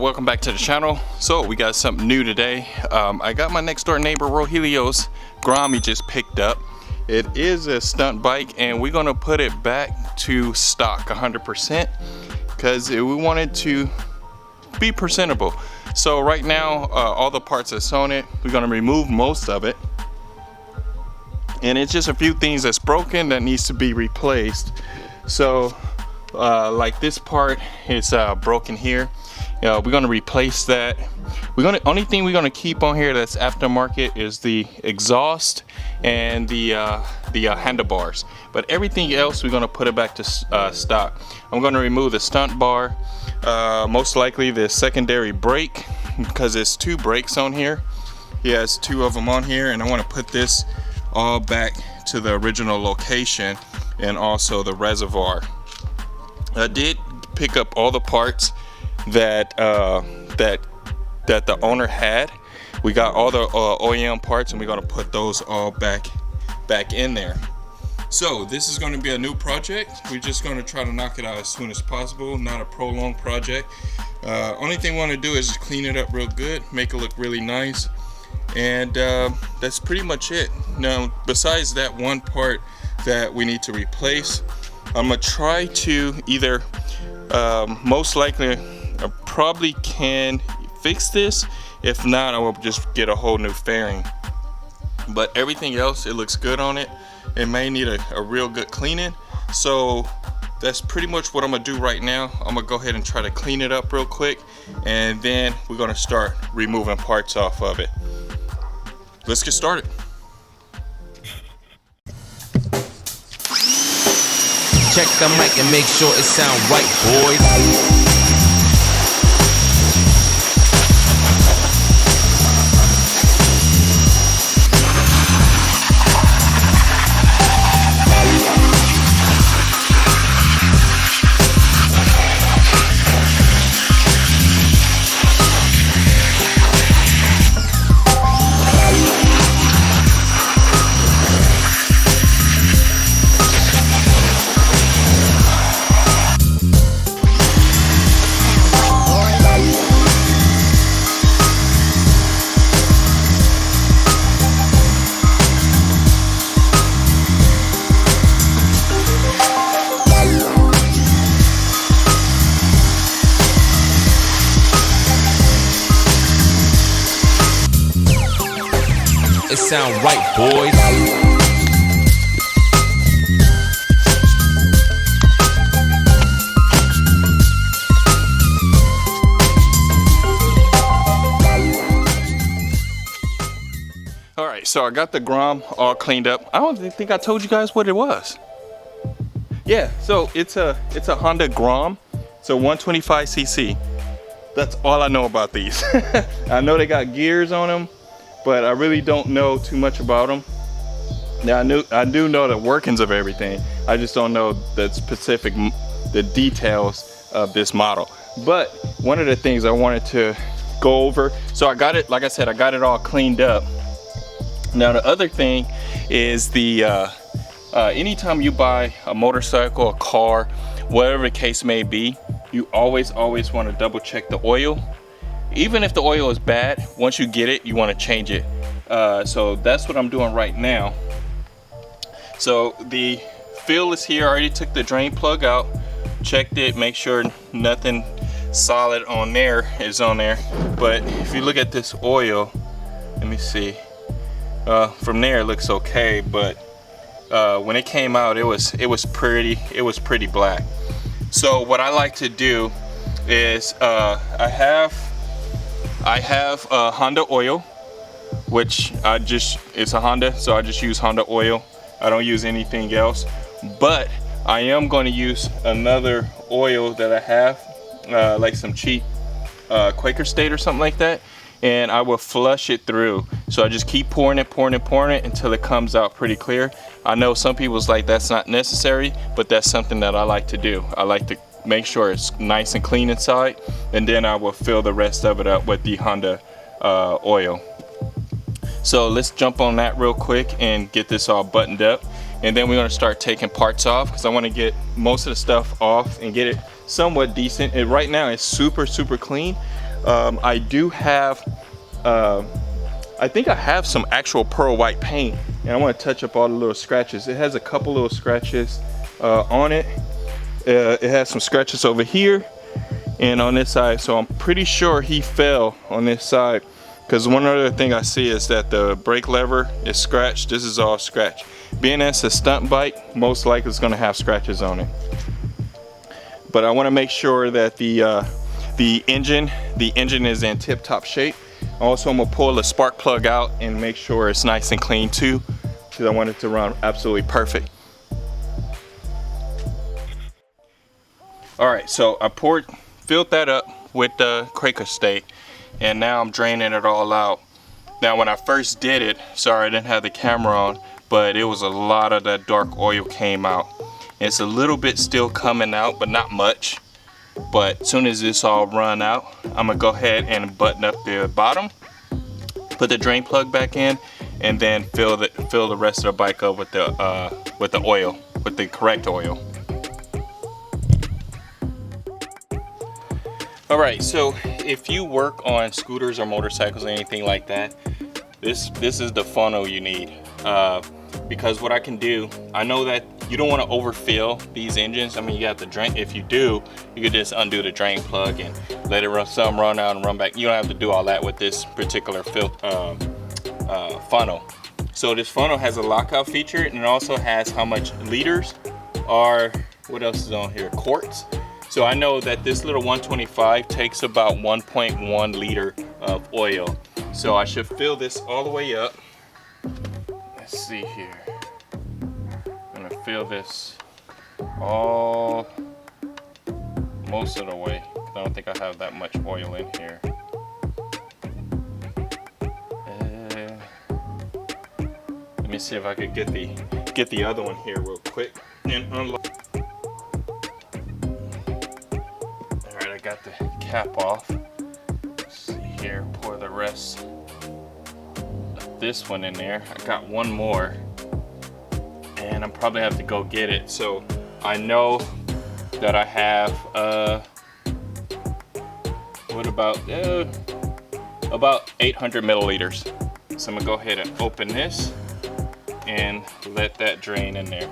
welcome back to the channel. So we got something new today. I got my next door neighbor Rogelio's Grom he just picked up. It is a stunt bike and we're gonna put it back to stock 100% because we wanted to be presentable. So right now all the parts that's on it, we're gonna remove most of it, and it's just a few things that's broken that needs to be replaced. So like this part is broken here. We're gonna replace that. Only thing we're gonna keep on here that's aftermarket is the exhaust and the handlebars. But everything else we're gonna put it back to stock. I'm gonna remove the stunt bar, most likely the secondary brake, because there's two brakes on here. He has two of them on here, and I want to put this all back to the original location, and also the reservoir. I did pick up all the parts that that the owner had. We got all the OEM parts, and we're gonna put those all back in there. So this is going to be a new project. We're just going to try to knock it out as soon as possible, not a prolonged project. Only thing we want to do is clean it up real good, make it look really nice, and that's pretty much it. Now besides that one part that we need to replace, I'm gonna try to either most likely I probably can fix this. If not, I will just get a whole new fairing. But everything else, it looks good on it. It may need a real good cleaning. So that's pretty much what I'm gonna do right now. I'm gonna go ahead and try to clean it up real quick, and then we're gonna start removing parts off of it. Let's get started. Check the mic and make sure it sound right, boys. It sound right, boys. All right, so I got the Grom all cleaned up. I don't think I told you guys what it was. Yeah, so it's a Honda Grom. It's a 125cc. That's all I know about these. I know they got gears on them, but I really don't know too much about them. Now I do know the workings of everything. I just don't know the details of this model. But one of the things I wanted to go over, so I got it, like I said, I got it all cleaned up. Now the other thing is the anytime you buy a motorcycle, a car, whatever the case may be, you always want to double check the oil. Even if the oil is bad, once you get it, you want to change it. So that's what I'm doing right now. So the fill is here. I already took the drain plug out, checked it, make sure nothing solid on there is on there. But if you look at this oil, let me see. From there it looks okay, but when it came out, it was pretty black. So what I like to do is I have a Honda oil, which it's a Honda, so I just use Honda oil. I don't use anything else, but I am going to use another oil that I have, like some cheap Quaker State or something like that, and I will flush it through. So I just keep pouring it until it comes out pretty clear. I know some people's like that's not necessary, but that's something that I like to do. I like to make sure it's nice and clean inside, and then I will fill the rest of it up with the Honda oil. So let's jump on that real quick and get this all buttoned up, and then we're going to start taking parts off because I want to get most of the stuff off and get it somewhat decent. And right now it's super clean. I do have, I think I have some actual pearl white paint, and I want to touch up all the little scratches. It has a couple little scratches on it. It has some scratches over here and on this side, so I'm pretty sure he fell on this side, because one other thing I see is that the brake lever is scratched. This is all scratched. Being that's a stunt bike, most likely it's going to have scratches on it. But I want to make sure that the engine is in tip-top shape. Also, I'm gonna pull the spark plug out and make sure it's nice and clean too, because I want it to run absolutely perfect. All right, so I filled that up with the Quaker State, and now I'm draining it all out. Now, when I first did it, sorry I didn't have the camera on, but it was a lot of that dark oil came out. It's a little bit still coming out, but not much. But as soon as this all run out, I'm gonna go ahead and button up the bottom, put the drain plug back in, and then fill the rest of the bike up with the oil, with the correct oil. All right, so if you work on scooters or motorcycles or anything like that, this is the funnel you need. Because what I can do, I know that you don't want to overfill these engines. I mean, you have to drain. If you do, you could just undo the drain plug and let it run, some run out and run back. You don't have to do all that with this particular funnel. So this funnel has a lockout feature, and it also has how much liters are, what else is on here, quarts. So I know that this little 125 takes about 1.1 liter of oil. So I should fill this all the way up. Let's see here. I'm gonna fill this most of the way. I don't think I have that much oil in here. Let me see if I could get the other one here real quick and unlock. All right, I got the cap off. Let's see here, pour the rest of this one in there. I got one more, and I'm probably have to go get it. So I know that I have what about 800 milliliters. So I'm gonna go ahead and open this and let that drain in there.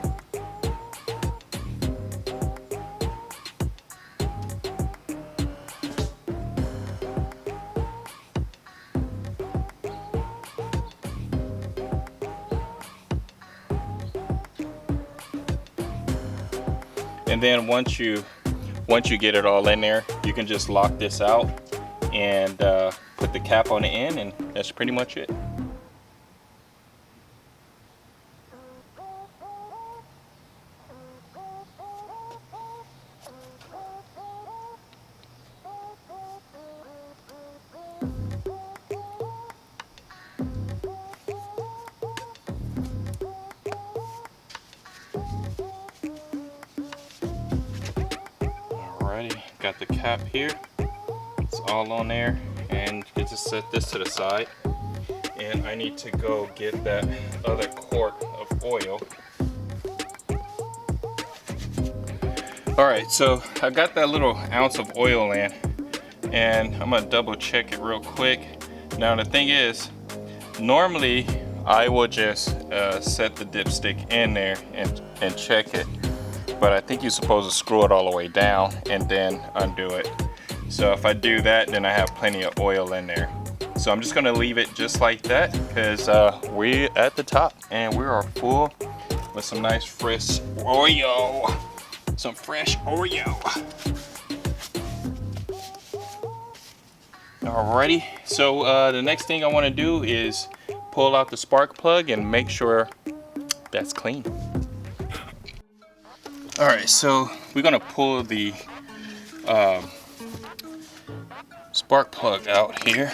And then once you get it all in there, you can just lock this out and put the cap on the end, and that's pretty much it. Alrighty, got the cap here. It's all on there, and get to set this to the side. And I need to go get that other quart of oil. Alright, so I got that little ounce of oil in, and I'm gonna double check it real quick. Now the thing is, normally I would just set the dipstick in there and check it. But I think you're supposed to screw it all the way down and then undo it. So if I do that, then I have plenty of oil in there. So I'm just gonna leave it just like that, because we're at the top and we are full with some nice fresh oil. Some fresh oil. Alrighty, so the next thing I wanna do is pull out the spark plug and make sure that's clean. All right, so we're gonna pull the spark plug out here.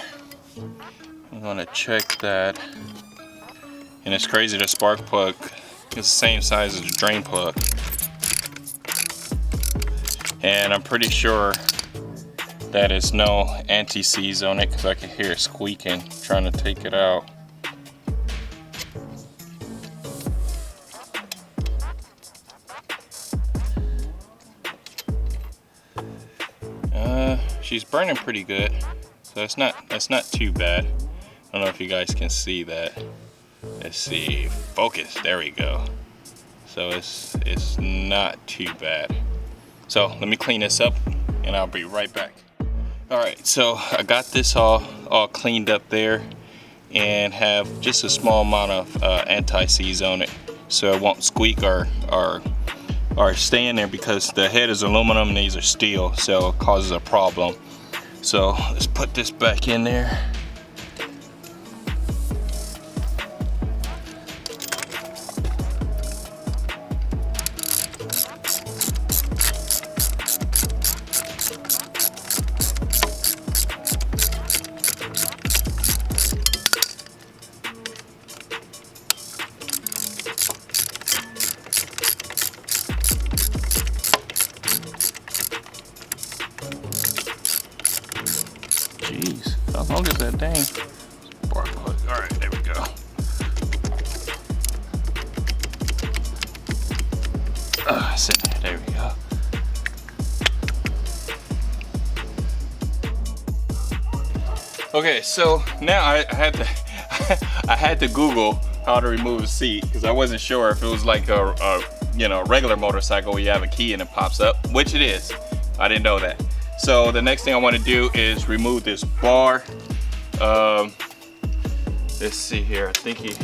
I'm gonna check that, and it's crazy, the spark plug is the same size as the drain plug, and I'm pretty sure that it's no anti-seize on it, because I can hear it squeaking trying to take it out. She's burning pretty good. So that's not too bad. I don't know if you guys can see that. Let's see, focus, there we go. So it's not too bad. So let me clean this up and I'll be right back. All right, so I got this all cleaned up there and have just a small amount of anti-seize on it so it won't squeak or stay in there, because the head is aluminum and these are steel, so it causes a problem. So let's put this back in there. Jeez, how long is that dang spark plug? All right, there we go. There we go. Okay, so now I had to Google how to remove the seat, because I wasn't sure if it was like a regular motorcycle where you have a key and it pops up, which it is. I didn't know that. So the next thing I want to do is remove this bar. Let's see here. I think he.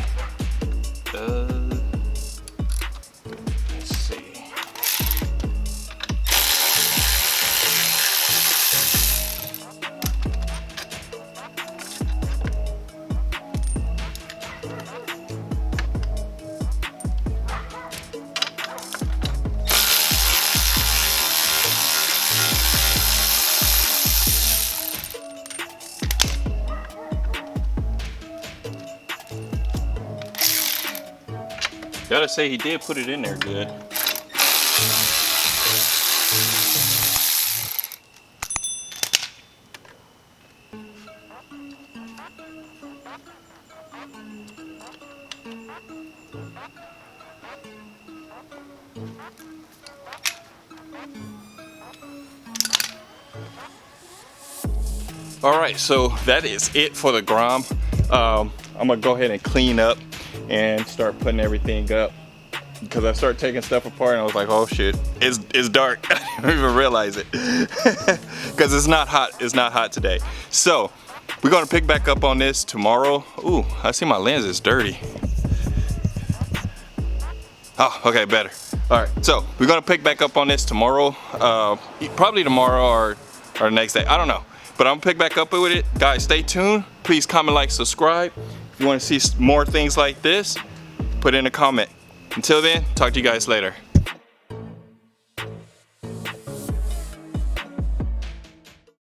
Let's see. Gotta say, he did put it in there good. All right, so that is it for the Grom. I'm gonna go ahead and clean up and start putting everything up, because I started taking stuff apart and I was like, oh shit, it's dark. I didn't even realize it because it's not hot today. So we're gonna pick back up on this tomorrow. Ooh, I see my lens is dirty. Oh, okay, better. All right, so we're gonna pick back up on this tomorrow, probably tomorrow or the next day, I don't know, but I'm gonna pick back up with it. Guys, stay tuned. Please comment, like, subscribe. If you want to see more things like this, put in a comment. Until then, talk to you guys later.